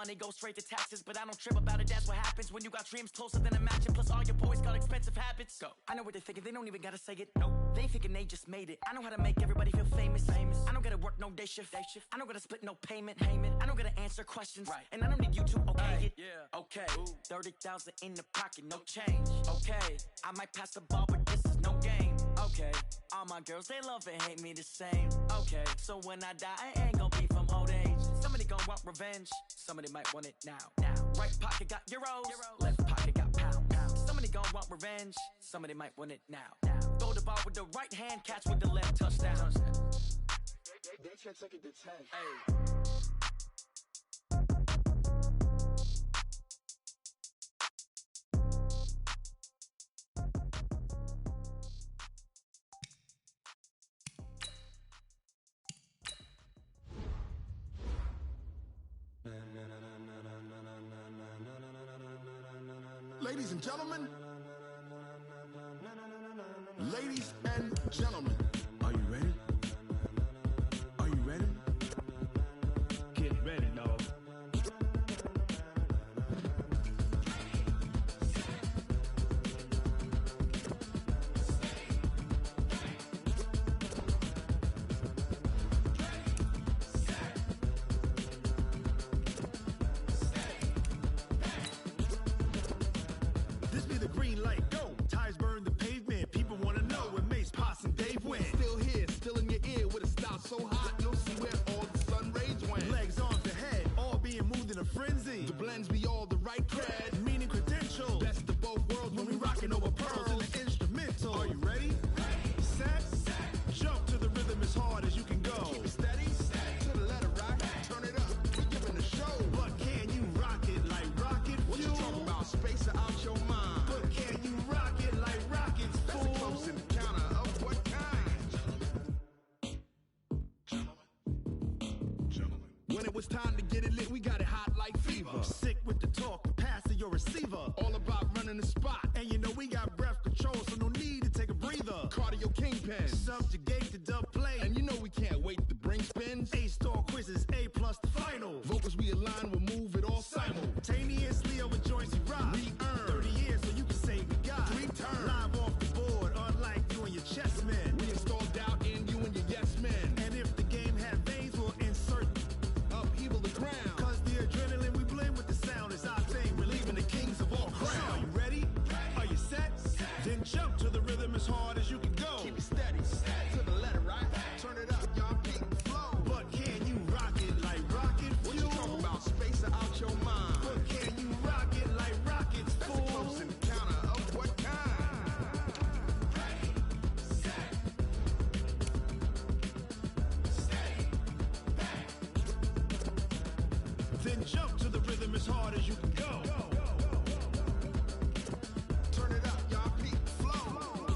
money goes straight to taxes, but I don't trip about it, that's what happens when you got dreams closer than a match, and plus all your boys got expensive habits. Go. I know what they're thinking, they don't even gotta say it. Nope. They thinking they just made it. I know how to make everybody feel famous. I don't gotta work no day shift. I don't gotta split no payment. I don't gotta answer questions. Right. And I don't need you to okay it. Yeah. Okay. 30,000 in the pocket, no change. Okay. I might pass the ball, but this is no game. Okay. All my girls, they love and hate me the same. Okay. So when I die, I ain't gonna be from old age. Somebody gon' want revenge. Somebody might want it now. Right pocket got euros. Left pocket got pounds. Somebody gon' want revenge. Somebody might want it now. Throw the ball with the right hand, catch with the left, touchdown. They should take it to 10. Hey. Ladies and gentlemen, ladies and gentlemen, are you ready? Are you ready? Get ready, dog. This be the green light, go. Tires burn the pavement. People wanna know when Mace, Pops, and Dave win. Still here, still in your ear with a style so hot, you'll see where all the sun rays went. Legs on the head, all being moved in a frenzy. The blends be all the right cred, Meaning credentials. best of both worlds When we rockin' over pearls in the instrumental. Are you ready? Set, jump to the rhythm as hard as you can go. Keep it steady, to the letter right, turn it up, we giving the show. But can you rock it like rocket What you fuel? talking about, space out your mind? But can you rock it like rockets, That's a fool? close encounter of what kind? Gentlemen. When it was time to get it lit, we got it hot like fever. I'm sick with the talk, pass to your receiver. All about running the spot. And you know we got breath control, so no need to take a breather. Cardio kingpin. Subjugate the dub play. And you know we can't wait to bring spins. A-star quizzes, A+ the final. Vocals we align, we'll move it all Simultaneously over joints we rock. We earn 30 years so you can say we got 3 turns. live off the board, unlike you and your chess men. We install doubt in you and your yes men. And if the game had veins, we'll insert. Upheaval the ground. Cause the adrenaline we blend with the sound is our thing. Relieving the kings of all So are crown. you ready? Are you set? Then jump to the rhythm as hard as you can go. Keep it steady, to the letter right. Turn it up, y'all peak flow. But can you rock it like rocket What you fuel? talking about, space out your mind? But can you rock it like rockets, That's a fool? close encounter of what kind? Then jump to the rhythm as hard as you can go. Turn it up, y'all peak flow.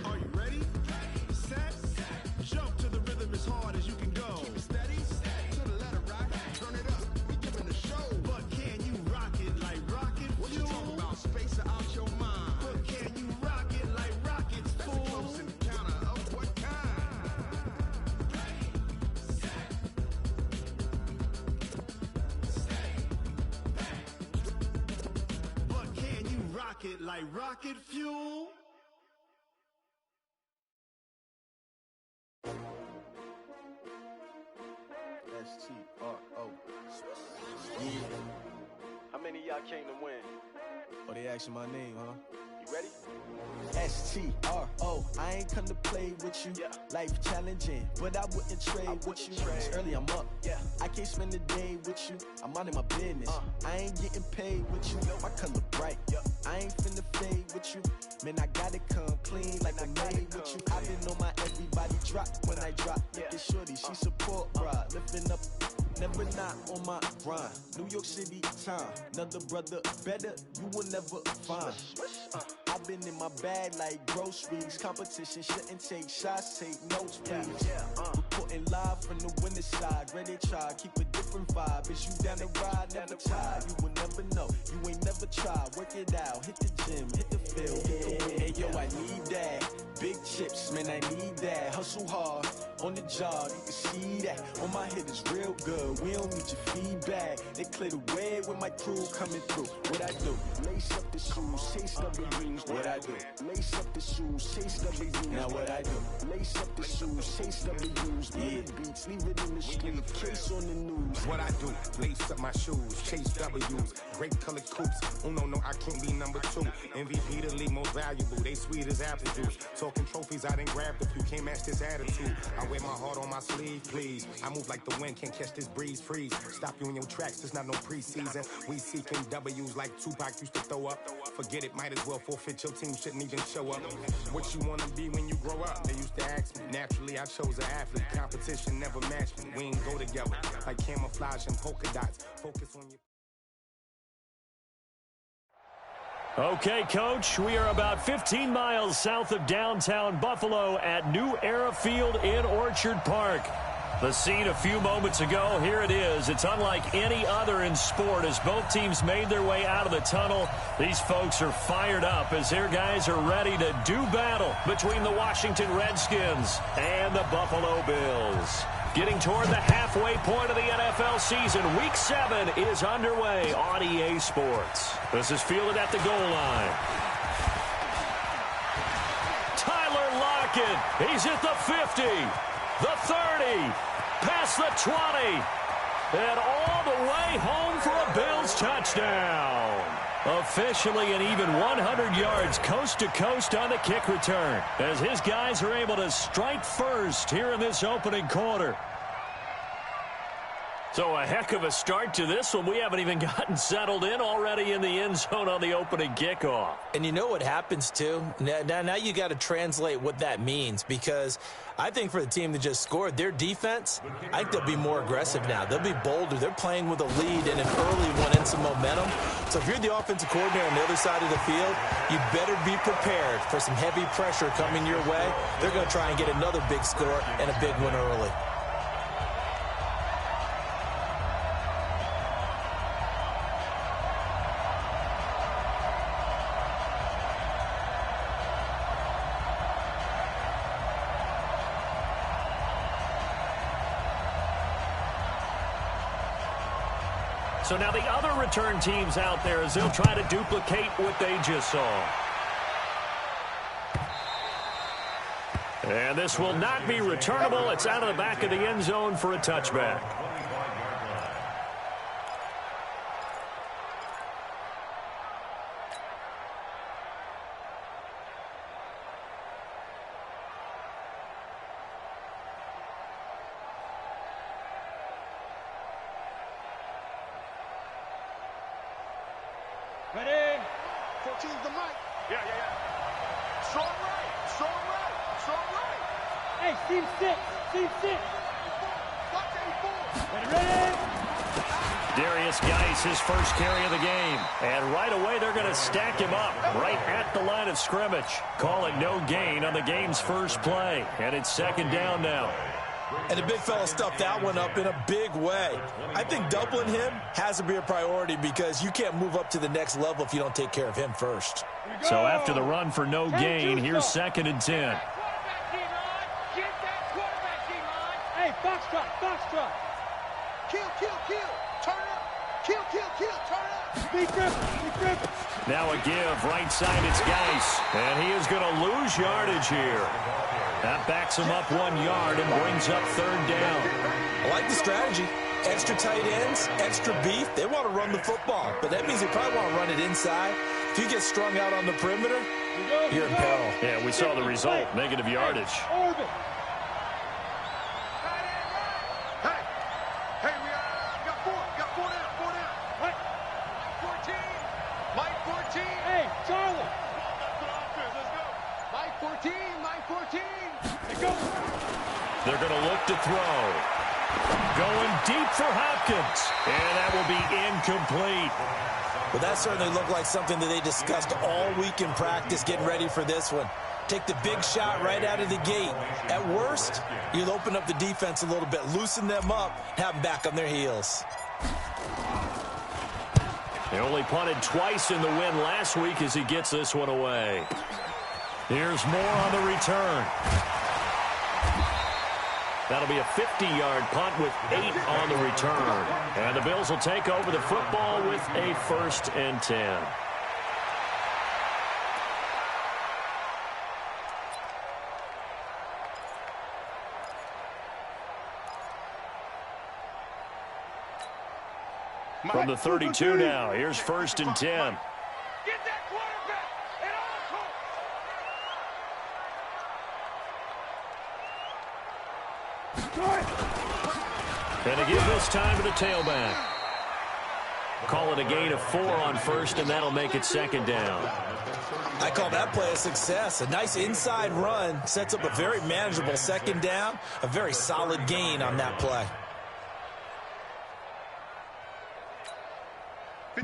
Are you ready? Set, jump to the rhythm as hard as you can go. Keep it steady, to the letter right. Turn it up, we giving the show. But can you rock it like rocket What you fuel? talking about, space out your mind? But can you rock it like rockets, That's a fool? close encounter of what kind? But can you rock it like rocket fuel? S-T-R-O. Yeah. How many of y'all came to win? Oh, they asking my name, huh? You ready? S-T-R-O. I ain't come to play with you. Yeah. Life challenging, but I wouldn't trade with you. It's early, I'm up. Yeah. I can't spend the day with you. I'm minding my business. I ain't getting paid with you. My color bright. Yeah. I ain't finna fade with you. Man, I gotta come clean like I made with you. I've been on my everybody drop when I drop. Look at shorty, she support ride. Lifting up, never not on my grind. New York City time, another brother better, you will never find. I've been in my bag like groceries. Competition shouldn't take shots, take notes, please. Reporting live from the winning side. Ready to try, keep a different vibe. Is you down the ride? Never try. You will never know. You ain't never tried. Work it out. Hit the gym, hit the field, hit the win. Hey, yo, I need that. Big chips, man, I need that. Hustle hard on the job, you can see that. On my head is real good. We don't need your feedback. They clear the way with my crew coming through. What I do? Lace up the shoes, chase W's. What I do? Lace up the shoes, chase W's. Now what I do? Lace up the shoes, chase W's. Yeah. Beats, leave it in the street, case on the news. What I do? Lace up my shoes, chase W's. Great colored coops. Oh no, I can't be number 2. MVP the league most valuable. They sweet as apple juice. Talking trophies, I didn't grab the few. Can't match this attitude. I wear my heart on my sleeve, please. I move like the wind, can't catch this breeze, freeze. Stop you in your tracks, there's not no preseason. We seeking W's like Tupac used to throw up. Forget it, might as well forfeit. Your team shouldn't even show up. What you wanna be when you grow up? They used to ask me. Naturally, I chose an athlete. Competition never matched me. We ain't go together like camouflage and polka dots. Focus on your... Okay, Coach, we are about 15 miles south of downtown Buffalo at New Era Field in Orchard Park. The scene a few moments ago, here it is. It's unlike any other in sport as both teams made their way out of the tunnel. These folks are fired up as their guys are ready to do battle between the Washington Redskins and the Buffalo Bills. Getting toward the halfway point of the NFL season, Week 7 is underway on EA Sports. This is fielded at the goal line. Tyler Lockett, he's at the 50, the 30, past the 20, and all the way home for a Bills touchdown. Officially an even 100 yards coast to coast on the kick return as his guys are able to strike first here in this opening quarter. So a heck of a start to this one. We haven't even gotten settled in already in the end zone on the opening kickoff. And you know what happens, too? Now you got to translate what that means, because I think for the team that just scored, their defense, I think they'll be more aggressive now. They'll be bolder. They're playing with a lead and an early one and some momentum. So if you're the offensive coordinator on the other side of the field, you better be prepared for some heavy pressure coming your way. They're going to try and get another big score and a big one early. So now the other return teams out there as they'll try to duplicate what they just saw. And this will not be returnable. It's out of the back of the end zone for a touchback. Ready? 14's the mic. Yeah. Strong right. Hey, seam 6. Watch 84. Ready? Darius Geis, his first carry of the game. And right away, they're going to stack him up right at the line of scrimmage. Call it no gain on the game's first play. And it's second down now. And the big fella stuffed that one up in a big way. I think doubling him has to be a priority because you can't move up to the next level if you don't take care of him first. So after the run for no gain, here's 2nd and 10. Hey, Foxtrot. Kill. Turn up. Kill. Turn up. Speed dribble. Now a give, right side, it's Geis. And he is going to lose yardage here. That backs him up 1 yard and brings up 3rd down. I like the strategy. Extra tight ends, extra beef. They want to run the football, but that means they probably want to run it inside. If you get strung out on the perimeter, you're in peril. Yeah, we saw the result, negative yardage. Hey, we got four down. What? 14. Mike 14. Hey, Charlie. Let's go. Mike 14. Go. They're going to look to throw. Going deep for Hopkins. And that will be incomplete. Well, that certainly looked like something that they discussed all week in practice getting ready for this one. Take the big shot right out of the gate. At worst, you'll open up the defense a little bit, loosen them up, have them back on their heels. They only punted twice in the win last week as he gets this one away. Here's more on the return. That'll be a 50-yard punt with 8 on the return. And the Bills will take over the football with a 1st and 10. From the 32 now, here's 1st and 10. Get that quarterback at all costs. And to give this time to the tailback. Call it a gain of 4 on 1st, and that'll make it 2nd down. I call that play a success. A nice inside run sets up a very manageable 2nd down. A very solid gain on that play.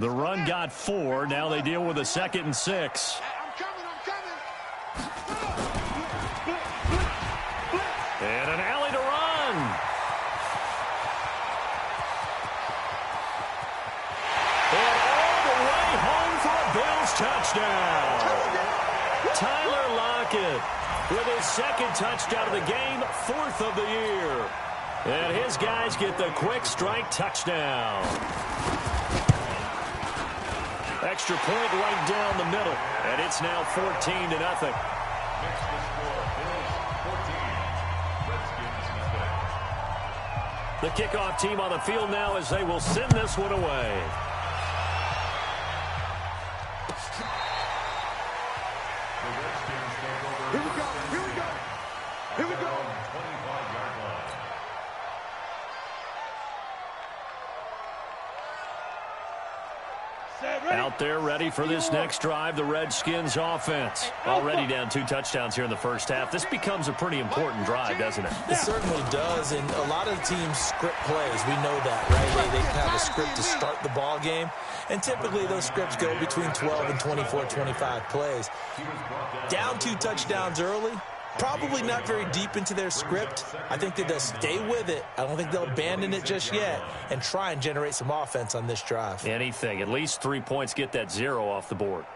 The run got 4. Now they deal with a 2nd and 6. And an alley to run. And all the way home for a Bills touchdown. Tyler Lockett with his 2nd touchdown of the game, 4th of the year. And his guys get the quick strike touchdown. Extra point right down the middle, and it's now 14-0. The kickoff team on the field now as they will send this one away. Here we go. Here we go. Here we go. Out there ready for this next drive, the Redskins offense. Already down 2 touchdowns here in the first half. This becomes a pretty important drive, doesn't it? It certainly does, and a lot of the teams script plays. We know that, right? They have a script to start the ball game, and typically those scripts go between 12 and 24, 25 plays. Down 2 touchdowns early, probably not very deep into their script. I think that they'll stay with it. I don't think they'll abandon it just yet and try and generate some offense on this drive. Anything. At least 3 points, get that 0 off the board.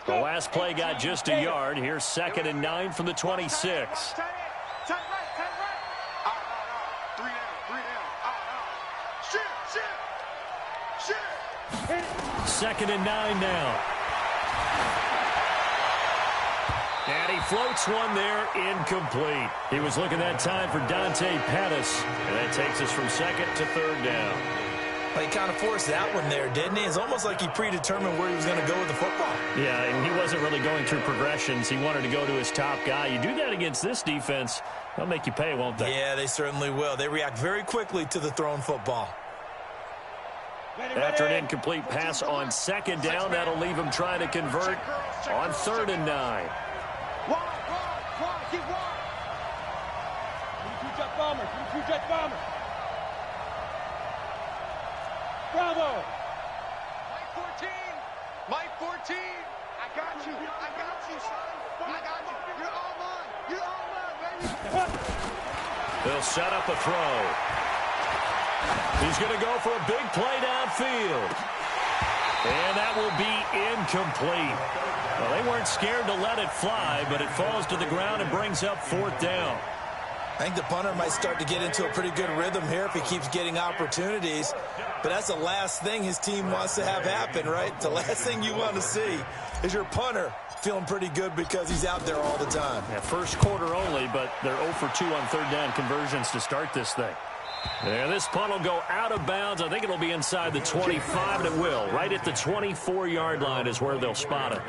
The last play got just a yard. Here's 2nd and 9 from the 26. 2nd and 9 now. And he floats one there, incomplete. He was looking that time for Dante Pettis. And that takes us from 2nd to 3rd down. Well, he kind of forced that one there, didn't he? It's almost like he predetermined where he was going to go with the football. Yeah, and he wasn't really going through progressions. He wanted to go to his top guy. You do that against this defense, they'll make you pay, won't they? Yeah, they certainly will. They react very quickly to the thrown football. After an incomplete pass on 2nd down, that'll leave him trying to convert on 3rd and 9. Keep wide. 22 jet bomber. 22 jet bomber. Bravo. Mike 14. Mike 14. I got you. I got you, son. I got you. You're all mine. You're all mine, baby. They'll set up a throw. He's going to go for a big play downfield. And that will be incomplete. Well, they weren't scared to let it fly, but it falls to the ground and brings up 4th down. I think the punter might start to get into a pretty good rhythm here if he keeps getting opportunities. But that's the last thing his team wants to have happen, right? The last thing you want to see is your punter feeling pretty good because he's out there all the time. Yeah, first quarter only, but they're 0 for 2 on 3rd down conversions to start this thing. Yeah, this punt will go out of bounds. I think it'll be inside the 25, and it will. Right at the 24-yard line is where they'll spot it.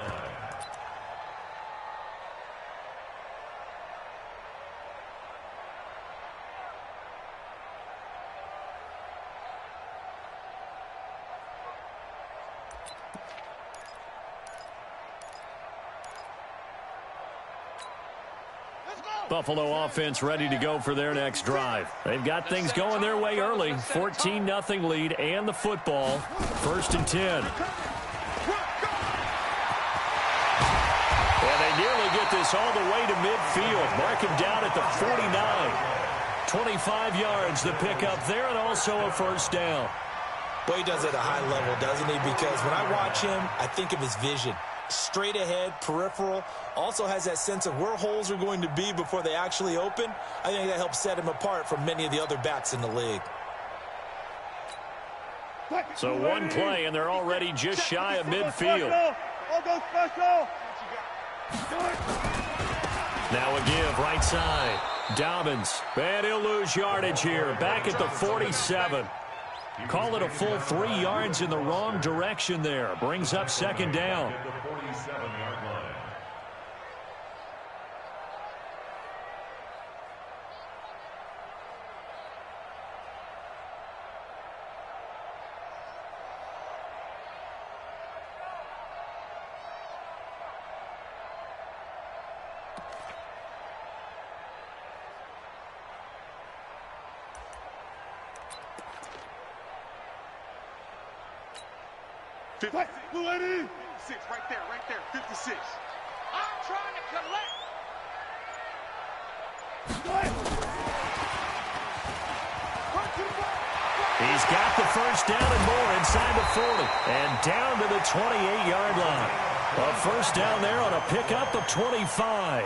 Let's Buffalo offense ready to go for their next drive. They've got things going their way early. 14-0 lead and the football. 1st and 10. And they nearly get this all the way to midfield. Mark him down at the 49. 25 yards the pickup there, and also a 1st down. Well, he does it at a high level, doesn't he? Because when I watch him, I think of his vision. Straight ahead, peripheral, also has that sense of where holes are going to be before they actually open. I think that helps set him apart from many of the other backs in the league. So one play, and they're already just shy of midfield. Now a give, right side. Dobbins, and he'll lose yardage here. Back at the 47. Call it a full 3 yards in the wrong direction there. Brings up 2nd down. Six, right there, 56. I'm trying to collect. He's got the 1st down and more inside the 40. And down to the 28-yard line. A 1st down there on a pickup of 25.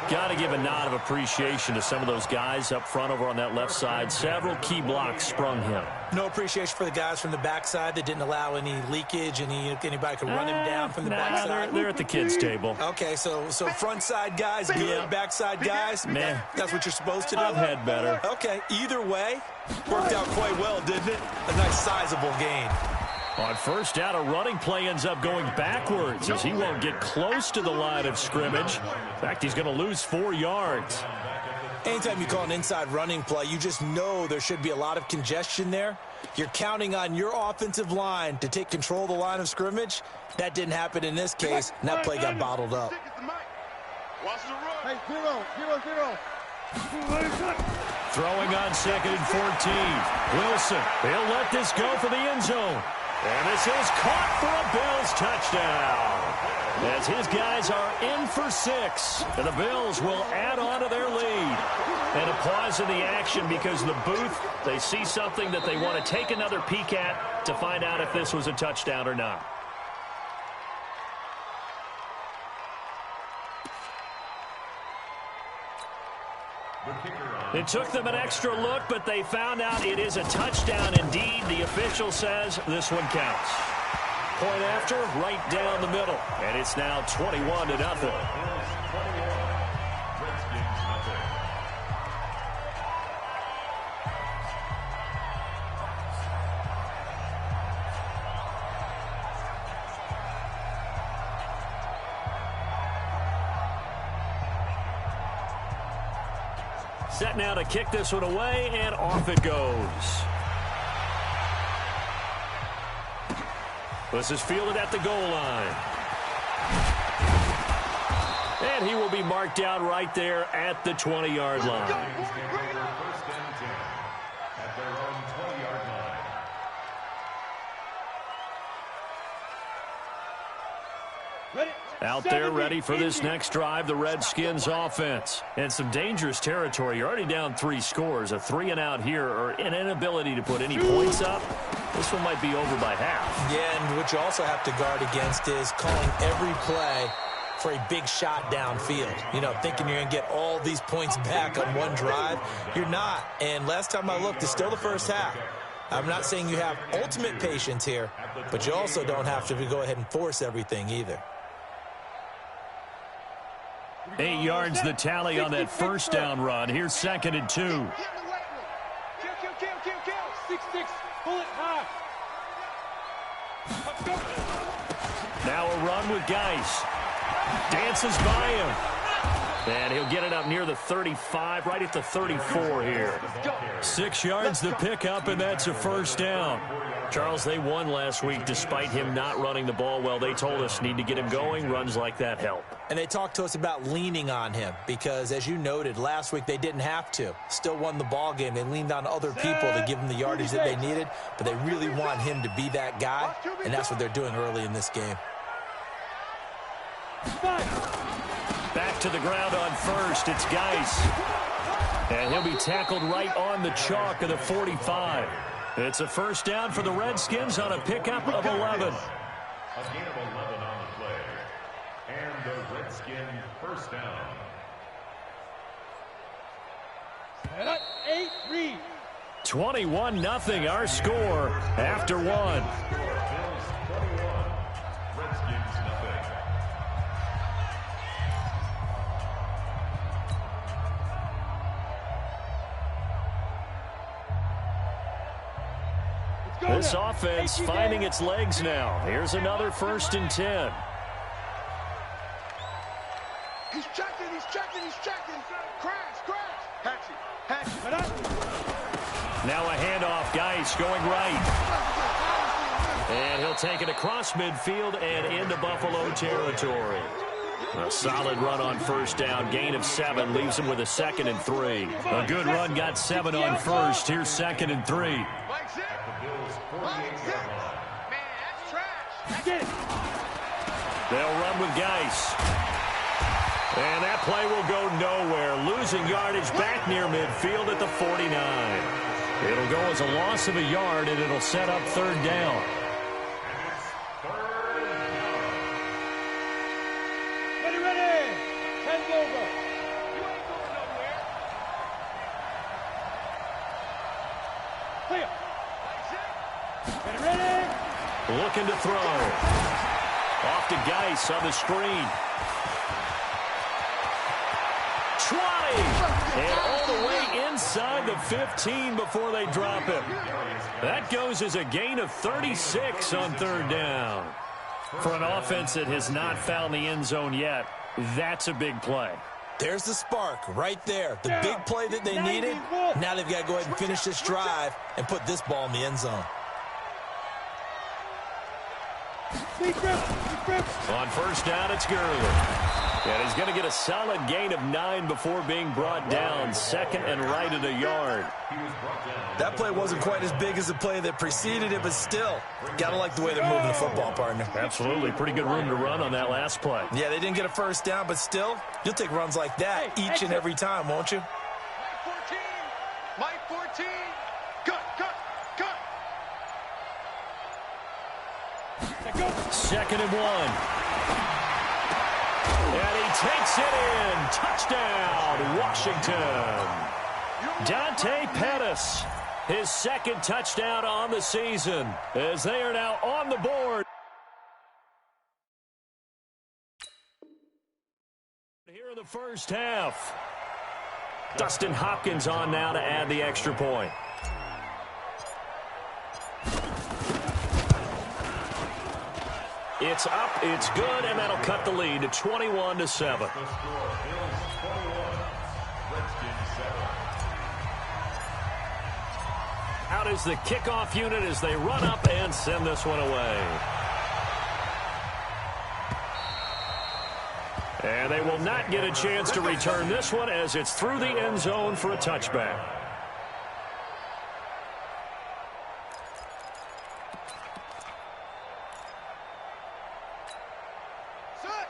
Got to give a nod of appreciation to some of those guys up front over on that left side. Several key blocks sprung him. No appreciation for the guys from the backside that didn't allow any leakage, anybody could run him down from the backside. They're at the kids' table. Okay, so front side guys, good, backside guys, man, that's what you're supposed to do. I've had better. Okay, either way, worked out quite well, didn't it? A nice sizable gain. On 1st down, a running play ends up going backwards as he won't get close to the line of scrimmage. In fact, he's going to lose 4 yards. Anytime you call an inside running play, you just know there should be a lot of congestion there. You're counting on your offensive line to take control of the line of scrimmage. That didn't happen in this case, and that play got bottled up. Hey, 0. Throwing on 2nd and 14. Wilson, he'll let this go for the end zone. And this is caught for a Bills touchdown. As his guys are in for 6. And the Bills will add on to their lead. And a pause in the action because the booth, they see something that they want to take another peek at to find out if this was a touchdown or not. It took them an extra look, but they found out it is a touchdown indeed. The official says this one counts. Point after, right down the middle. And it's now 21-0. Set now to kick this one away, and off it goes. This is fielded at the goal line. And he will be marked down right there at the 20-yard line. Out there ready for this next drive, the Redskins offense. And some dangerous territory. You're already down 3 scores. A 3-and-out here, or an inability to put any points up. This one might be over by half. Yeah, and what you also have to guard against is calling every play for a big shot downfield. You know, thinking you're going to get all these points back on one drive. You're not. And last time I looked, it's still the first half. I'm not saying you have ultimate patience here, but you also don't have to go ahead and force everything either. 8 yards the tally on that first down run. Here's 2nd and 2. Kill. 6-6. Pull it high. Let's go. Now a run with Geis. Dances by him. And he'll get it up near the 35, right at the 34 here. 6 yards the pickup, and that's a first down. Charles, they won last week despite him not running the ball well. They told us need to get him going. Runs like that help. And they talked to us about leaning on him because, as you noted, last week they didn't have to. Still won the ball game. They leaned on other people to give them the yardage that they needed, but they really want him to be that guy, and that's what they're doing early in this game. Back to the ground on first. It's Geis. And he'll be tackled right on the chalk of the 45. It's a first down for the Redskins on a pickup of 11. A gain of 11 on the play. And the Redskin first down. 8-3. 21-0 our score after one. Bills 21. Redskins nothing. This offense finding its legs now. Here's another 1st and 10. He's checking. Crash. Hatchy. Now a handoff. Geis going right. And he'll take it across midfield and into Buffalo territory. A solid run on first down. Gain of 7 leaves him with a 2nd and 3. A good run got 7 on first. Here's 2nd and 3. Mike's it. Man, that's trash. Get it. They'll run with Geis. And that play will go nowhere. Losing yardage back near midfield at the 49. It'll go as a loss of a yard, and it'll set up 3rd down. Ready. 10's over. You ain't going nowhere. Clear. Mike's it. Ready. Looking to throw. Off to Geis on the screen. 20. And all the way inside the 15 before they drop him. That goes as a gain of 36 on 3rd down. For an offense that has not found the end zone yet, that's a big play. There's the spark right there. The big play that they needed. Now they've got to go ahead and finish this drive and put this ball in the end zone. On first down, it's Gurley. And he's going to get a solid gain of 9 before being brought down. 2nd and right at a yard. That play wasn't quite as big as the play that preceded it, but still, got to like the way they're moving the football, partner. Absolutely. Pretty good room to run on that last play. Yeah, they didn't get a first down, but still, you'll take runs like that each and every time, won't you? Mike 14. Cut. 2nd and 1. And he takes it in. Touchdown, Washington. Dante Pettis, his 2nd touchdown on the season, as they are now on the board. Here in the first half. Dustin Hopkins on now to add the extra point. It's up, it's good, and that'll cut the lead to 21-7. Out is the kickoff unit as they run up and send this one away. And they will not get a chance to return this one as it's through the end zone for a touchback.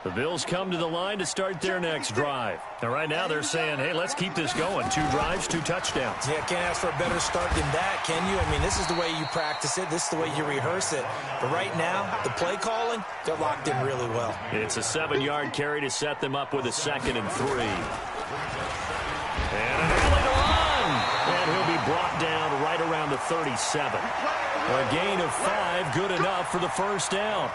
The Bills come to the line to start their next drive. Now, right now, they're saying, hey, let's keep this going. 2 drives, 2 touchdowns. Yeah, can't ask for a better start than that, can you? I mean, this is the way you practice it. This is the way you rehearse it. But right now, the play calling, they're locked in really well. It's a 7-yard carry to set them up with a 2nd and 3. And an early run. And he'll be brought down right around the 37. A gain of 5, good enough for the first down.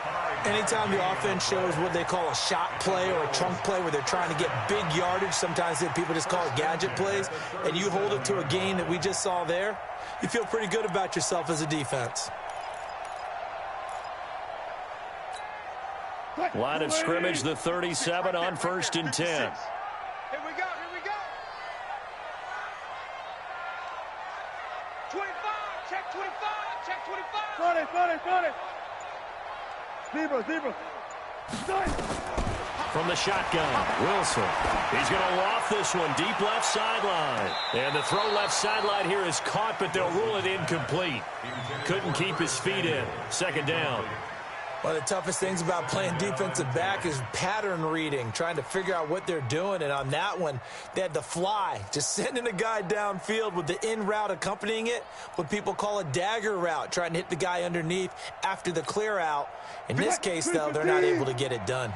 Anytime the offense shows what they call a shot play or a chunk play where they're trying to get big yardage, sometimes people just call it gadget plays, and you hold it to a gain that we just saw there, you feel pretty good about yourself as a defense. Line of scrimmage, the 37 on 1st and 10. 25. Check 25. Check 25. Sorry. Zebra. From the shotgun, Wilson. He's going to loft this one deep left sideline. And the throw left sideline here is caught, but they'll rule it incomplete. Couldn't keep his feet in. Second down. One of the toughest things about playing defensive back is pattern reading, trying to figure out what they're doing. And on that one, they had to fly, just sending a guy downfield with the in route accompanying it, what people call a dagger route, trying to hit the guy underneath after the clear out. In this case, though, they're not able to get it done.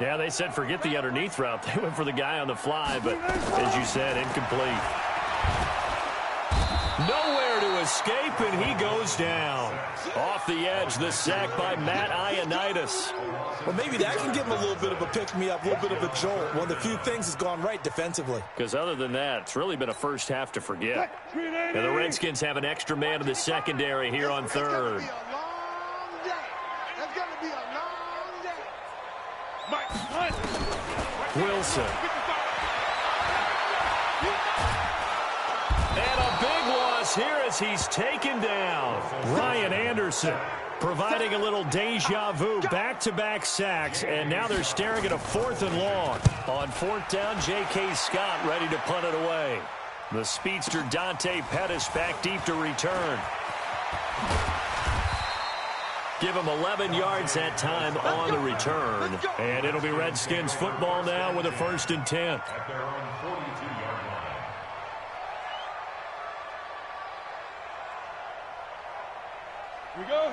Yeah, they said forget the underneath route. They went for the guy on the fly, but as you said, incomplete. Nowhere to escape, and he goes down. Off the edge, the sack by Matt Ioannidis. Well, maybe that can give him a little bit of a pick-me-up, a little bit of a jolt. One of the few things that's gone right defensively. Because other than that, it's really been a first half to forget. And the Redskins have an extra man in the secondary here on third. Wilson. And a big loss here as he's taken down. Ryan Anderson providing a little deja vu. Back-to-back sacks, and now they're staring at a 4th and long. On 4th down, J.K. Scott ready to punt it away. The speedster Dante Pettis back deep to return. Give him 11 yards that time on the return. And it'll be Redskins football now with a 1st and 10. At their own 42-yard line.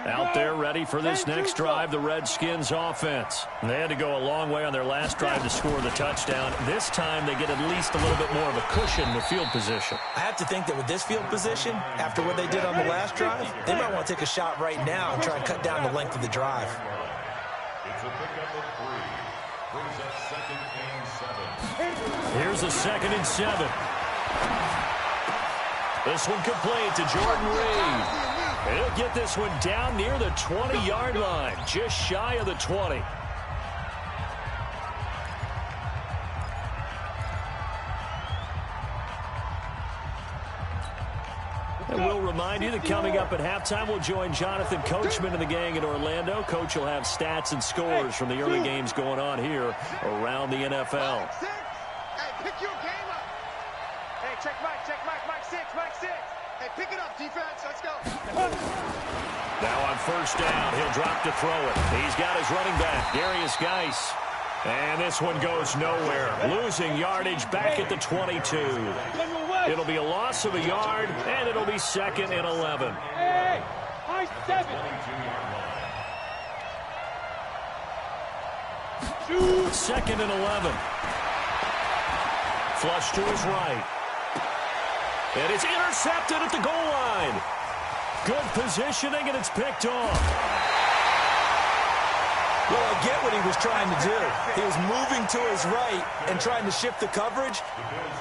Out there ready for this next drive, the Redskins offense. They had to go a long way on their last drive to score the touchdown. This time they get at least a little bit more of a cushion with field position. I have to think that with this field position, after what they did on the last drive, they might want to take a shot right now and try and cut down the length of the drive. It's a pickup of 3. Brings up 2nd and 7. Here's a 2nd and 7. This one complete to Jordan Reed. He'll get this one down near the 20-yard line, just shy of the 20. And we'll remind you that coming up at halftime, we'll join Jonathan Coachman and the gang in Orlando. Coach will have stats and scores from the early games going on here around the NFL. Hey, pick your game up. Hey, check Mike, Mike 6. Hey, pick it up, defense. Let's go. Now on 1st down, he'll drop to throw it. He's got his running back, Darius Geis. And this one goes nowhere. Losing yardage back at the 22. It'll be a loss of a yard, and it'll be 2nd and 11. Hey, high 7. 2nd and 11. Flush to his right. And it's intercepted at the goal line. Good positioning, and it's picked off. Well, I get what he was trying to do. He was moving to his right and trying to shift the coverage,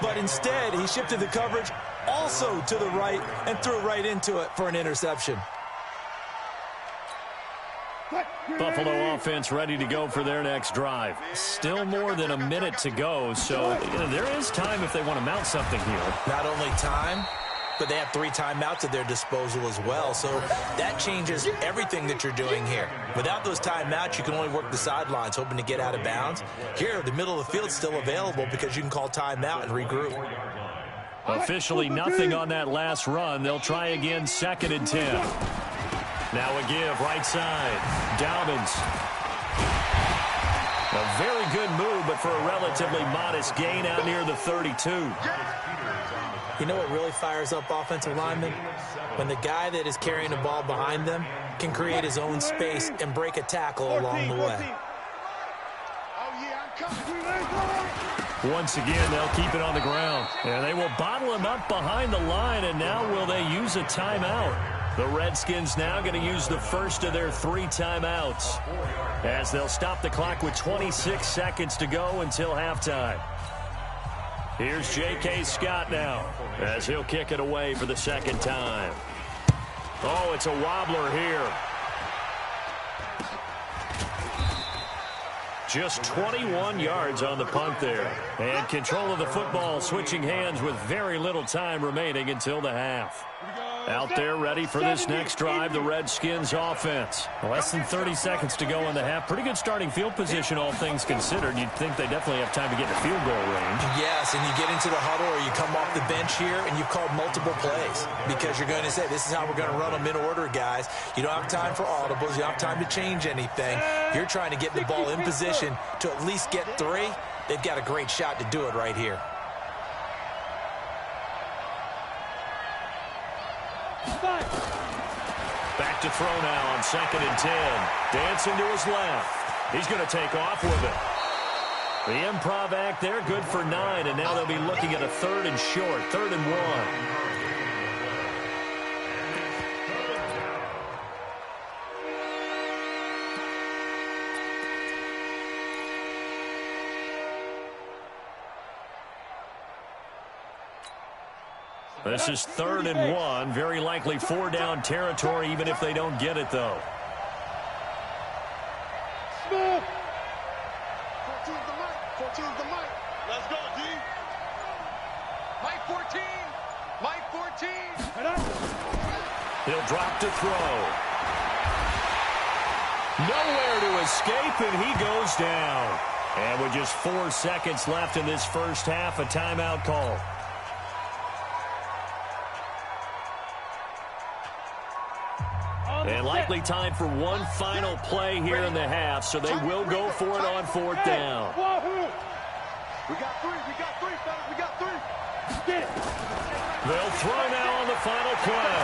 but instead he shifted the coverage also to the right and threw right into it for an interception. Buffalo offense ready to go for their next drive. Still more than a minute to go, so there is time if they want to mount something here. Not only time, but they have 3 timeouts at their disposal as well, so that changes everything that you're doing here. Without those timeouts, you can only work the sidelines, hoping to get out of bounds. Here, the middle of the field's still available because you can call timeout and regroup. Officially nothing on that last run. They'll try again, 2nd and 10. Now a give, right side. Dobbins. A very good move, but for a relatively modest gain out near the 32. You know what really fires up offensive linemen? When the guy that is carrying the ball behind them can create his own space and break a tackle along the way. Once again, they'll keep it on the ground. And they will bottle him up behind the line, and now will they use a timeout? The Redskins now going to use the first of their 3 timeouts as they'll stop the clock with 26 seconds to go until halftime. Here's J.K. Scott now as he'll kick it away for the 2nd time. Oh, it's a wobbler here. Just 21 yards on the punt there. And control of the football switching hands with very little time remaining until the half. Out there ready for this next drive, the Redskins offense. Less than 30 seconds to go in the half. Pretty good starting field position, all things considered. You'd think they definitely have time to get in field goal range. Yes, and you get into the huddle or you come off the bench here and you've called multiple plays because you're going to say, this is how we're going to run them in order, guys. You don't have time for audibles. You don't have time to change anything. You're trying to get the ball in position to at least get 3. They've got a great shot to do it right here. Back to throw now on 2nd and 10. Dancing to his left. He's going to take off with it. The improv act there, good for 9, and now they'll be looking at a 3rd and short, 3rd and 1. This is 3rd and 1. Very likely 4-down territory, even if they don't get it, though. 14's the mic. 14's the mic. Let's go, D. Mike 14. Mike 14. He'll drop to throw. Nowhere to escape, and he goes down. And with just 4 seconds left in this first half, a timeout call. And likely time for one final play here in the half, so they will go for it on 4th down. We got 3. We got 3, fellas. We got 3. They'll throw now on the final play.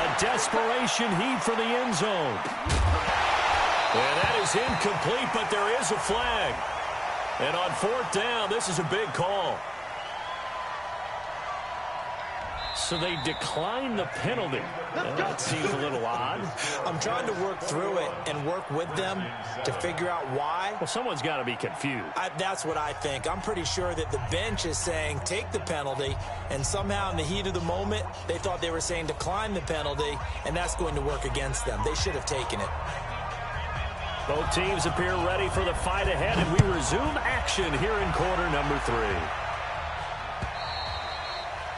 A desperation heave for the end zone. And that is incomplete, but there is a flag. And on 4th down, this is a big call. So they decline the penalty. That seems a little odd. I'm trying to work through it and work with them to figure out why. Well, someone's got to be confused. That's what I think. I'm pretty sure that the bench is saying take the penalty, and somehow in the heat of the moment, they thought they were saying decline the penalty, and that's going to work against them. They should have taken it. Both teams appear ready for the fight ahead, and we resume action here in quarter number 3.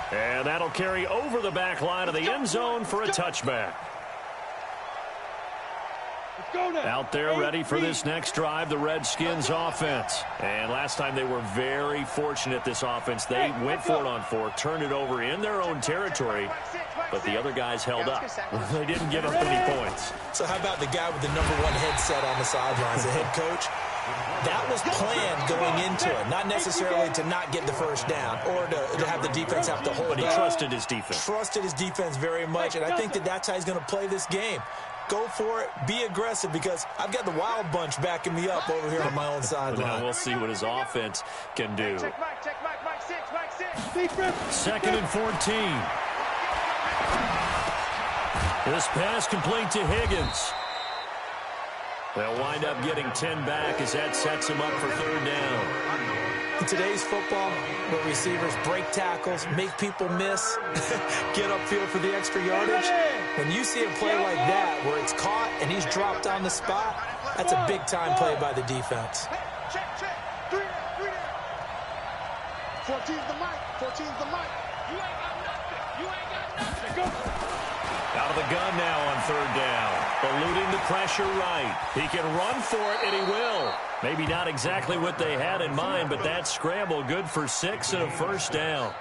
And that'll carry over the back line of the end zone for a touchback. Out there ready for this next drive, the Redskins offense. And last time they were very fortunate, this offense. They went for it on 4th, turned it over in their own territory, but the other guys held up. They didn't give up any points. So how about the guy with the #1 headset on the sidelines, the head coach? That was planned going into it, not necessarily to not get the first down or to have the defense have to hold But he trusted his defense. Trusted his defense very much, and I think that that's how he's going to play this game. Go for it, be aggressive, because I've got the Wild Bunch backing me up over here on my own sideline. Now we'll see what his offense can do. Check Mike 6. 2nd and 14. This pass complete to Higgins. They'll wind up getting 10 back as that sets them up for 3rd down. In today's football, where receivers break tackles, make people miss, get upfield for the extra yardage, when you see a play like that where it's caught and he's dropped on the spot, that's a big-time play by the defense. Check. 3 down. 14's the mic. 14's the mic. You ain't got nothing. You ain't got nothing. Go. Out of the gun now on 3rd down. Eluding the pressure right. He can run for it, and he will. Maybe not exactly what they had in mind, but that scramble good for 6 and a first down.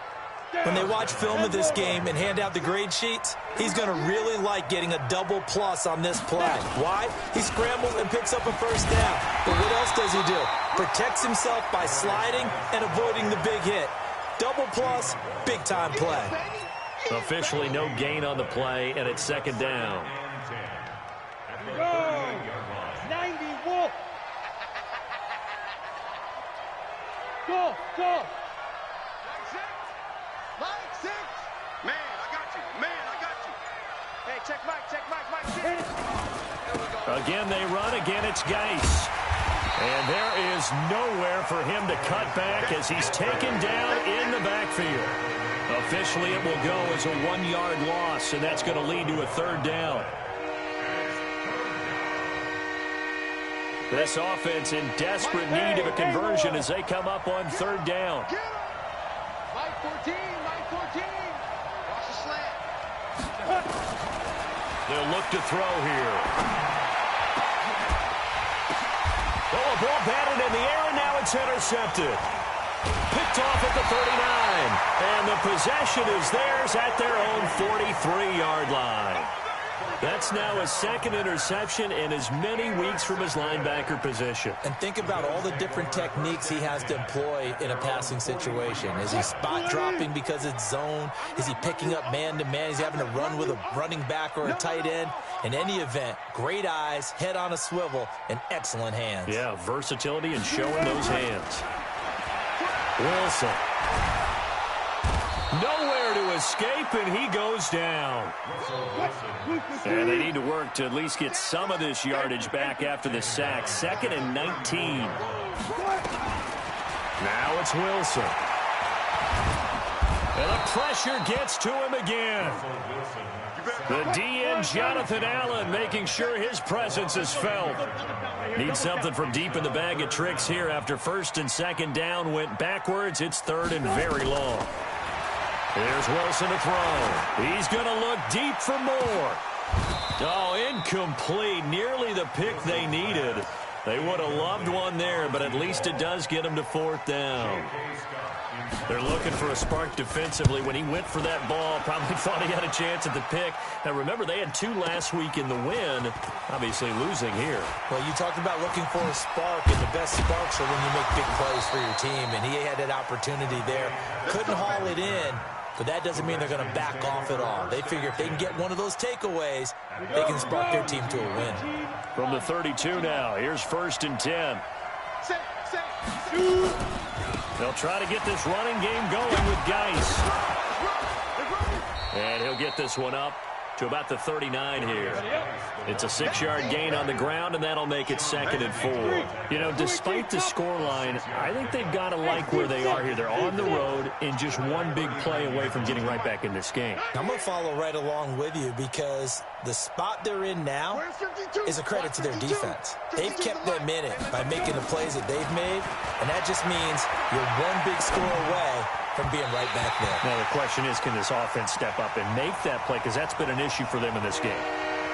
When they watch film of this game and hand out the grade sheets, he's going to really like getting a double plus on this play. Why? He scrambles and picks up a first down. But what else does he do? Protects himself by sliding and avoiding the big hit. Double plus, big-time play. Officially no gain on the play, and it's 2nd down. Go! 90 Wolf! Go! Mike 6. Man, I got you. Hey, check Mike 6. Again, they run. Again, it's Geis. And there is nowhere for him to cut back as he's taken down in the backfield. Officially, it will go as a 1-yard loss, and that's going to lead to a 3rd down. This offense in desperate need of a conversion as they come up on third down. Mike 14, Mike 14. Watch the slant. They'll look to throw here. Oh, a ball batted in the air, and now it's intercepted. Picked off at the 39. And the possession is theirs at their own 43-yard line. That's now his second interception in as many weeks from his linebacker position. And think about all the different techniques he has to employ in a passing situation. Is he spot dropping because it's zone? Is he picking up man-to-man? Is he having to run with a running back or a tight end? In any event, great eyes, head on a swivel, and excellent hands. Yeah, versatility and showing those hands. Wilson. Nowhere to escape, and he goes down. And they need to work to at least get some of this yardage back after the sack. 2nd and 19. Now it's Wilson. And the pressure gets to him again. The DN, Jonathan Allen, making sure his presence is felt. Needs something from deep in the bag of tricks here after 1st and 2nd down went backwards. It's 3rd and very long. Here's Wilson to throw. He's going to look deep for more. Oh, incomplete. Nearly the pick they needed. They would have loved one there, but at least it does get them to 4th down. They're looking for a spark defensively. When he went for that ball, probably thought he had a chance at the pick. Now, remember, they had 2 last week in the win, obviously losing here. Well, you talked about looking for a spark, and the best sparks are when you make big plays for your team, and he had that opportunity there. Couldn't haul it in, but that doesn't mean they're going to back off at all. They figure if they can get one of those takeaways, they can spark their team to a win. From the 32 now, here's 1st and 10. They'll try to get this running game going with Geis. And he'll get this one up to about the 39 here. It's a 6-yard gain on the ground, and that'll make it 2nd and 4. You know, despite the scoreline, I think they've got to like where they are here. They're on the road and just one big play away from getting right back in this game. I'm going to follow right along with you because the spot they're in now is a credit to their defense. They've kept them in it by making the plays that they've made, and that just means you're one big score away from being right back there. Now, the question is, can this offense step up and make that play? Because that's been an issue for them in this game.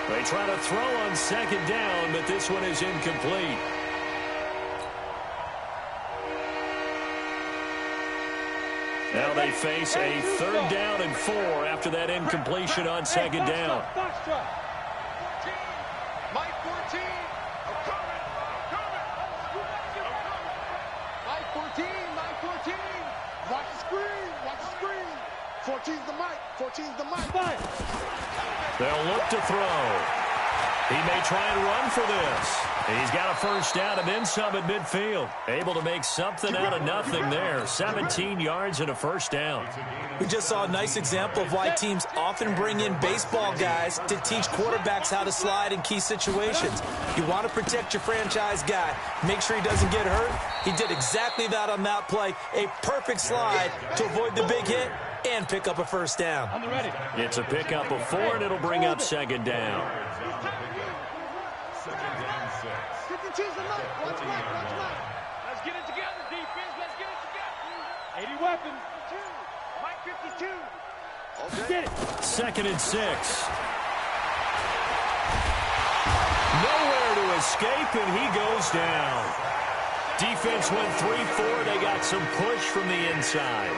They try to throw on 2nd down, but this one is incomplete. Now they face a 3rd down and 4 after that incompletion on 2nd down. Mike 14. Mike 14, Mike 14. Watch the screen, watch the screen. 14's the mic, 14's the mic. They'll look to throw. He may try and run for this. He's got a 1st down and then some at midfield. Able to make something out of nothing there. 17 yards and a 1st down. We just saw a nice example of why teams often bring in baseball guys to teach quarterbacks how to slide in key situations. You want to protect your franchise guy. Make sure he doesn't get hurt. He did exactly that on that play. A perfect slide to avoid the big hit and pick up a 1st down. It's a pickup of 4, and it'll bring up 2nd down. Watch Mike, watch Mike. Let's get it together, defense. Let's get it together. 80 weapons. Mike 52. Get it. 2nd and 6. Nowhere to escape, and he goes down. Defense went 3-4. They got some push from the inside.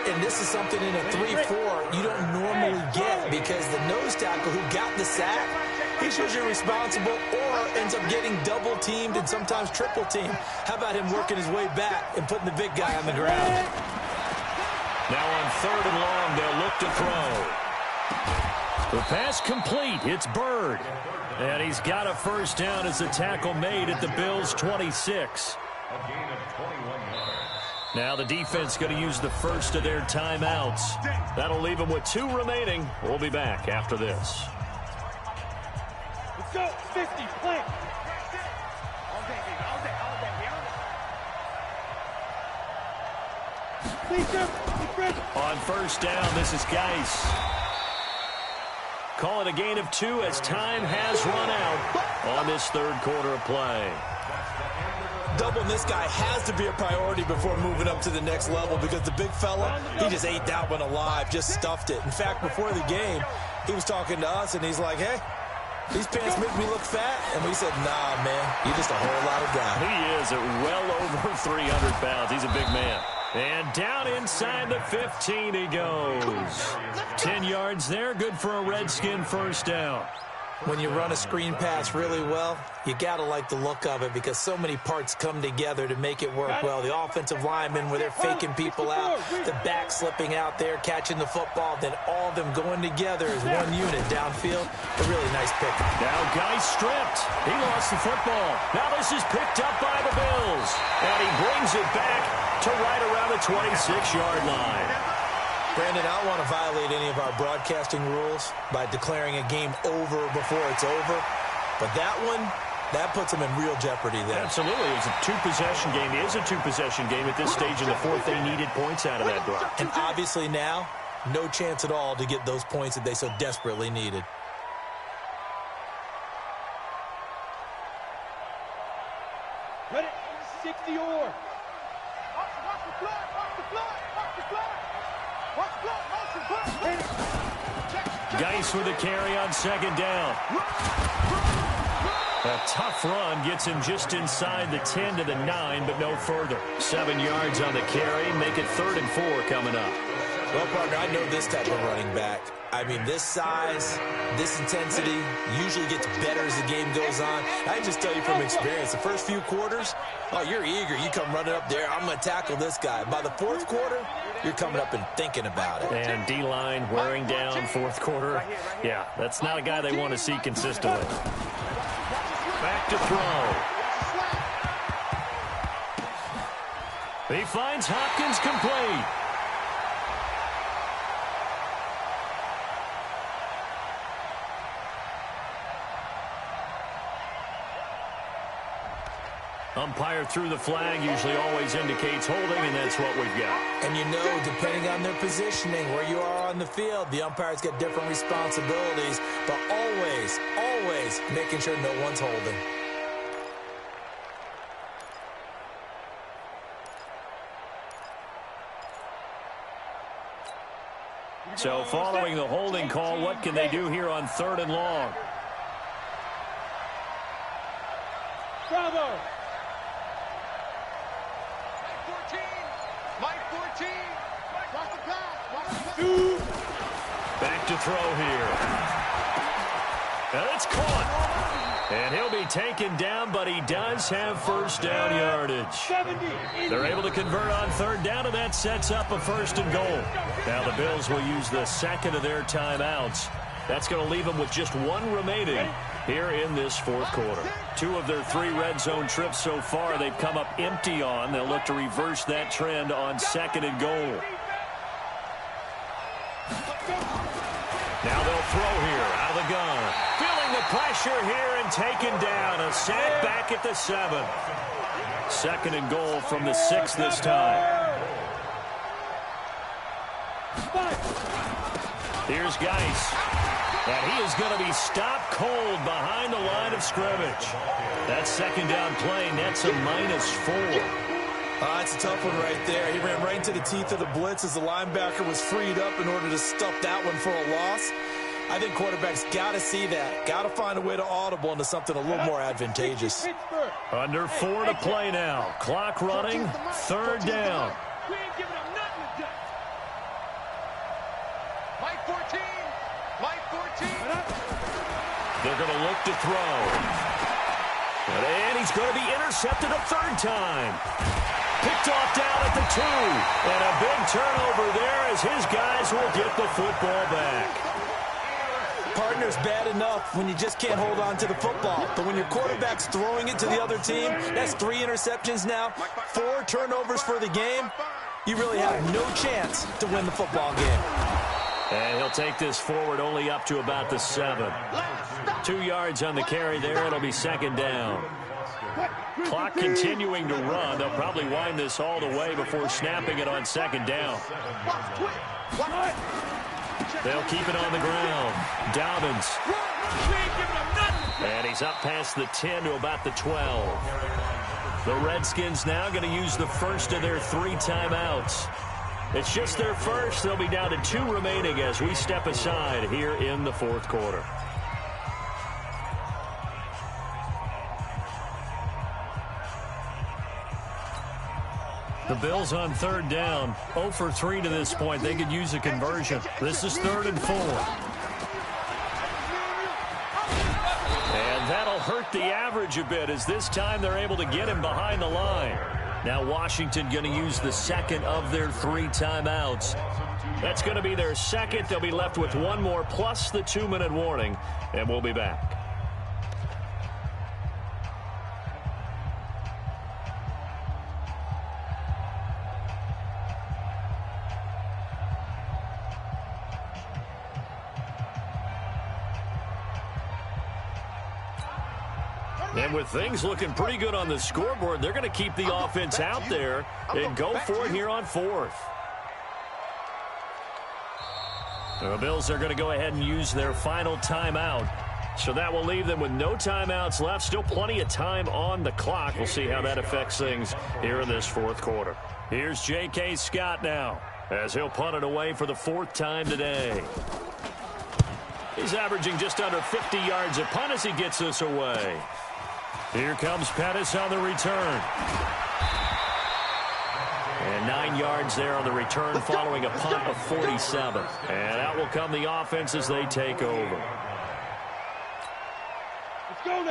And this is something in a 3-4 you don't normally get because the nose tackle who got the sack, he's usually responsible or ends up getting double-teamed and sometimes triple-teamed. How about him working his way back and putting the big guy on the ground? Now on 3rd and long, they'll look to throw. The pass complete. It's Bird. And he's got a 1st down as the tackle made at the Bills' 26. A gain of 21 yards. Now the defense going to use the first of their timeouts. That'll leave them with 2 remaining. We'll be back after this. Let's go. 50. Plant. On 1st down, this is Geis. Call it a gain of 2 as time has run out on this 3rd quarter of play. doubling this guy has to be a priority before moving up to the next level because the big fella, he just ate that one alive, just stuffed it. In fact, before the game, he was talking to us, and he's like, hey, these pants make me look fat. And we said, nah, man, you're just a whole lot of guy. He is at well over 300 pounds. He's a big man. And down inside the 15 he goes. 10 yards there, good for a Redskin first down. When you run a screen pass really well, you got to like the look of it because so many parts come together to make it work well. The offensive linemen where they're faking people out, the back slipping out there, catching the football, then all of them going together as one unit downfield. A really nice pick. Now Geis stripped. He lost the football. Now this is picked up by the Bills. And he brings it back to right around the 26-yard line. Brandon, I don't want to violate any of our broadcasting rules by declaring a game over before it's over. But that one, that puts them in real jeopardy there. Absolutely. It's a two-possession game. It is a two-possession game at this stage in the fourth. They needed points out of that drive. And obviously now, no chance at all to get those points that they so desperately needed. Ready? 60 or. Watch the flag, watch the flag, watch the flag. Geis with a carry on second down. A tough run gets him just inside the 10 to the 9, but no further. 7 yards on the carry, make it 3rd and 4 coming up. Well, partner, I know this type of running back. I mean, this size, this intensity usually gets better as the game goes on. I can just tell you from experience, the first few quarters, oh, you're eager. You come running up there, I'm going to tackle this guy. By the fourth quarter, you're coming up and thinking about it. and D-line wearing down fourth quarter. Yeah, that's not a guy they want to see consistently. Back to throw. He finds Hopkins complete. Umpire threw the flag, usually always indicates holding, and that's what we've got. And you know, depending on their positioning, where you are on the field, the umpire's got different responsibilities, but always, always making sure no one's holding. So following the holding call, what can they do here on 3rd and long? Bravo! Mike 14. Watch the pass. Back to throw here. And it's caught. And he'll be taken down, but he does have first down yardage. They're able to convert on 3rd down, and that sets up a 1st and goal. Now the Bills will use the second of their timeouts. That's going to leave them with just one remaining here in this fourth quarter. 2 of their 3 red zone trips so far they've come up empty on. They'll look to reverse that trend on 2nd and goal. Now they'll throw here out of the gun. Feeling the pressure here and taken down. A sack back at the 7. 2nd and goal from the 6 this time. Here's Geis. And he is going to be stopped cold behind the line of scrimmage. That 2nd down play nets a -4. That's a tough one right there. He ran right into the teeth of the blitz as the linebacker was freed up in order to stuff that one for a loss. I think quarterbacks got to see that. Got to find a way to audible into something a little more advantageous. Under 4 to play now. Clock running. 3rd down. We ain't giving up nothing today. Mike 14. Mike 14. They're going to look to throw. And he's going to be intercepted a 3rd time. Picked off down at the 2. And a big turnover there as his guys will get the football back. Partner's bad enough when you just can't hold on to the football. But when your quarterback's throwing it to the other team, that's 3 interceptions now, 4 turnovers for the game. You really have no chance to win the football game. And he'll take this forward only up to about the 7. 2 yards on the carry there. It'll be 2nd down. Clock continuing to run. They'll probably wind this all the way before snapping it on 2nd down. They'll keep it on the ground. Dobbins. And he's up past the 10 to about the 12. The Redskins now going to use the first of their 3 timeouts. It's just their first. They'll be down to 2 remaining as we step aside here in the fourth quarter. The Bills on 3rd down, 0 for 3 to this point. They could use a conversion. This is 3rd and 4. And that'll hurt the average a bit as this time they're able to get him behind the line. Now Washington going to use the second of their 3 timeouts. That's going to be their second. They'll be left with 1 more plus the 2-minute warning, and we'll be back. And with things looking pretty good on the scoreboard, they're going to keep the offense out there and go for it here on 4th. The Bills are going to go ahead and use their final timeout. So that will leave them with no timeouts left. Still plenty of time on the clock. We'll see how that affects things here in this fourth quarter. Here's J.K. Scott now as he'll punt it away for the 4th time today. He's averaging just under 50 yards a punt as he gets this away. Here comes Pettis on the return. And 9 yards there on the return following a punt of 47. And out will come the offense as they take over.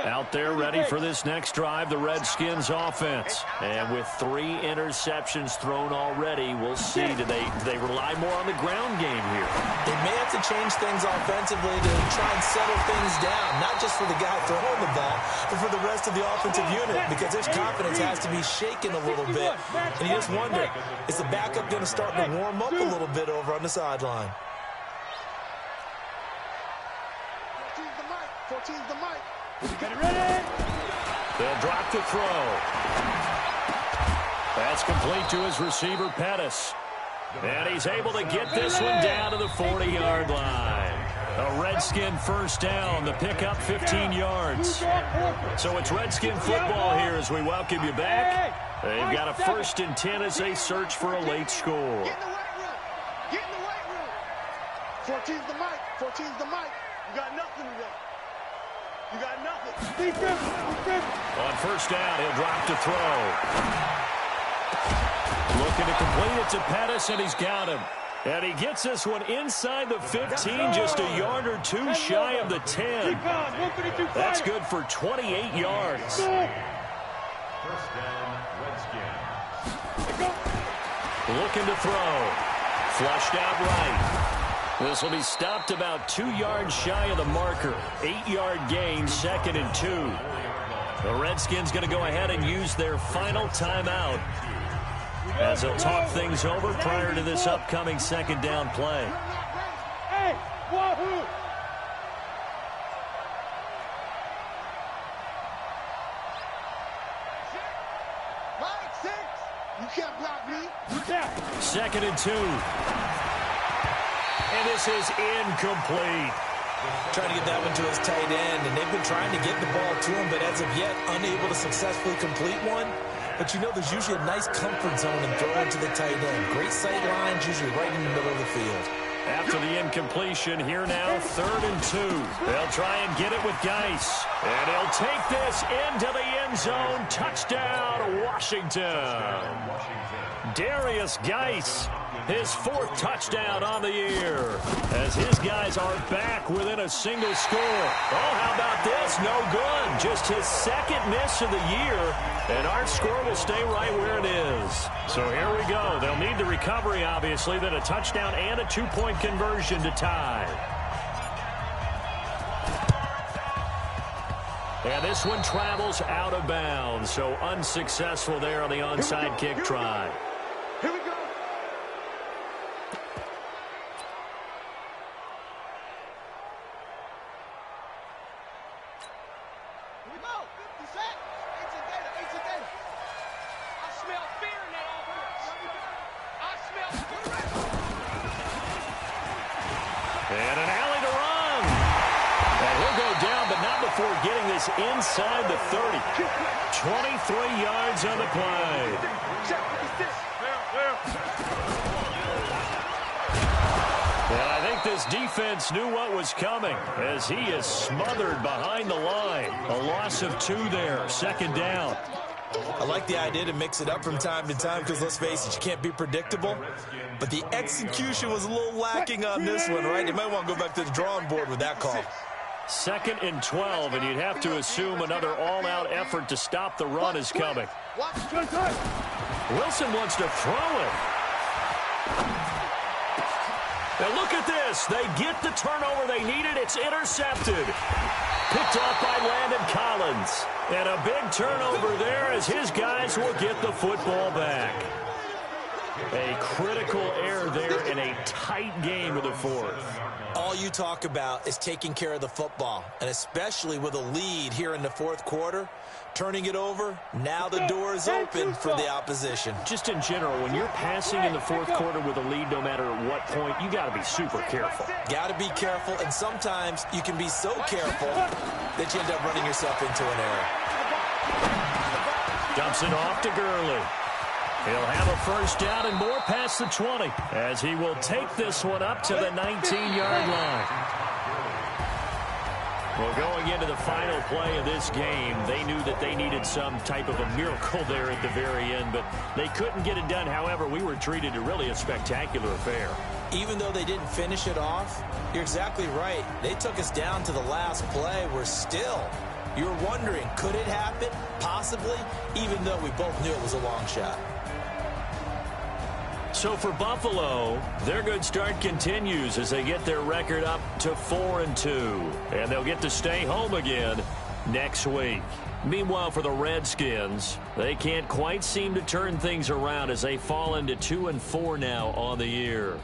Out there ready for this next drive, the Redskins offense. And with 3 interceptions thrown already, we'll see. Do they rely more on the ground game here? They may have to change things offensively to try and settle things down, not just for the guy throwing the ball, but for the rest of the offensive unit, because their confidence has to be shaken a little bit. And you just wonder, is the backup going to start to warm up a little bit over on the sideline? 14's the mic. 14's the mic. Get it ready. They'll drop the throw. That's complete to his receiver, Pettis. And he's able to get this one down to the 40-yard line. A Redskin first down. The pickup 15 yards. So it's Redskin football here as we welcome you back. They've got a 1st and 10 as they search for a late score. Get in the weight room. Get in the weight room. 14's the mic. 14's the mic. You got nothing today. You got nothing. On 1st down, he'll drop to throw. Looking to complete it to Pettis, and he's got him. And he gets this one inside the 15, just a yard or 2 shy of the 10. That's good for 28 yards. 1st down, Redskins. Looking to throw. Flushed out right. This will be stopped about 2 yards shy of the marker. 8-yard gain, 2nd and 2. The Redskins going to go ahead and use their final timeout as they'll talk things over prior to this upcoming 2nd down play. Hey, wahoo! You can't block me. 2nd and 2. And this is incomplete. Trying to get that one to his tight end, and they've been trying to get the ball to him, but as of yet, unable to successfully complete one. But you know there's usually a nice comfort zone in throwing to the tight end. Great sight lines, usually right in the middle of the field. After the incompletion, here now, 3rd and 2. They'll try and get it with Geis. And he'll take this into the end zone. Touchdown, Washington. Darius Geis, his 4th touchdown on the year, as his guys are back within a single score. Oh, how about this? No good. Just his 2nd miss of the year, and our score will stay right where it is. So here we go. They'll need the recovery, obviously, then a touchdown and a 2-point conversion to tie. And this one travels out of bounds, so unsuccessful there on the onside kick try. Here we go. Here we go. 50 seconds. 18 data. I smell fear in that offense. I smell fear. And an alley to run. And he'll go down, but not before getting this is inside the 30. 23 yards on the play. And I think this defense knew what was coming as he is smothered behind the line. A loss of 2 there, second down. I like the idea to mix it up from time to time because, let's face it, you can't be predictable. But the execution was a little lacking on this one, right? You might want to go back to the drawing board with that call. 2nd and 12, and you'd have to assume another all-out effort to stop the run is coming. Wilson wants to throw it. And look at this. They get the turnover they needed. It's intercepted. Picked off by Landon Collins. And a big turnover there as his guys will get the football back. A critical error there in a tight game of the 4th. All you talk about is taking care of the football, and especially with a lead here in the 4th quarter. Turning it over, now the door is open for the opposition. Just in general, when you're passing in the 4th quarter with a lead, no matter at what point, you got to be super careful. Got to be careful, and sometimes you can be so careful that you end up running yourself into an error. Dumps it off to Gurley. He'll have a first down and more past the 20 as he will take this one up to the 19-yard line. Well, going into the final play of this game, they knew that they needed some type of a miracle there at the very end, but they couldn't get it done. However, we were treated to really a spectacular affair. Even though they didn't finish it off, you're exactly right. They took us down to the last play. We're still, you're wondering, could it happen? Possibly, even though we both knew it was a long shot. So for Buffalo, their good start continues as they get their record up to 4-2. And they'll get to stay home again next week. Meanwhile, for the Redskins, they can't quite seem to turn things around as they fall into 2-4 now on the year.